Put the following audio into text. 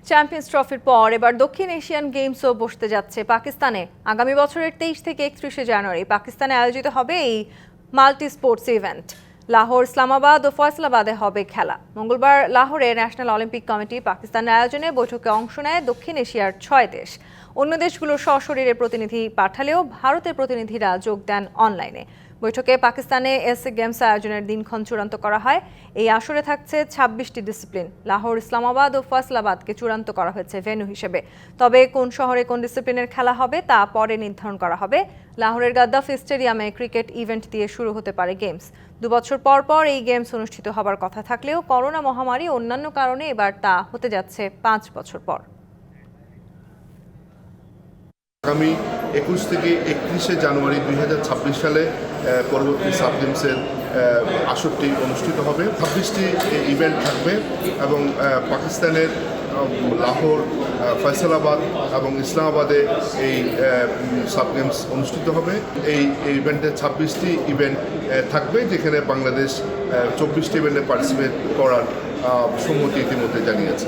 Champions ট্রফির পর এবার দক্ষিণ এশিয়ান গেমসও বসতে যাচ্ছে পাকিস্তানে। আগামী বছরের 23 থেকে 31 জানুয়ারি পাকিস্তানে আয়োজিত হবে এই multi sports event. Lahore, Islamabad ও ফয়সালাবাদে হবে খেলা। মঙ্গলবার লাহোরে ন্যাশনাল অলিম্পিক কমিটি পাকিস্তানের আয়োজনে বৈঠকে অংশ নেয় দক্ষিণ এশিয়ার 6 দেশ। অন্য দেশগুলোর সশরীরে প্রতিনিধি পাঠালেও ভারতের প্রতিনিধিরা যোগ দেন অনলাইনে। বৈঠকে পাকিস্তানে এসএ গেমস আয়োজনের দিনক্ষণ চূড়ান্ত করা হয়। এই আসরে থাকছে 26টি ডিসিপ্লিন। লাহোর, ইসলামাবাদ ও ফয়সালাবাদকে চূড়ান্ত করা হয়েছে ভেন্যু হিসেবে। তবে কোন শহরে কোন ডিসিপ্লিনের খেলা হবে তা পরে নির্ধারণ করা হবে। লাহোরের গাদ্দাফি স্টেডিয়ামে ক্রিকেট ইভেন্ট দিয়ে শুরু হতে পারে গেমস। 2 বছর পর পর এই গেমস অনুষ্ঠিত হবার কথা থাকলেও করোনা মহামারী অন্যান্য কারণে এবার তা হতে যাচ্ছে 5 বছর পর। আগামী 21 থেকে 31 জানুয়ারি 2026 সালে পরবর্তী সাব গেমসের আসরটি অনুষ্ঠিত হবে। 26টি ইভেন্ট থাকবে এবং পাকিস্তানের লাহোর, ফয়সালাবাদ এবং ইসলামাবাদে এই সাব গেমস অনুষ্ঠিত হবে। এই ইভেন্টে 26টি ইভেন্ট থাকবে, যেখানে বাংলাদেশ 24টি ইভেন্টে পার্টিসিপেট করার সম্মতি ইতিমধ্যে জানিয়েছে।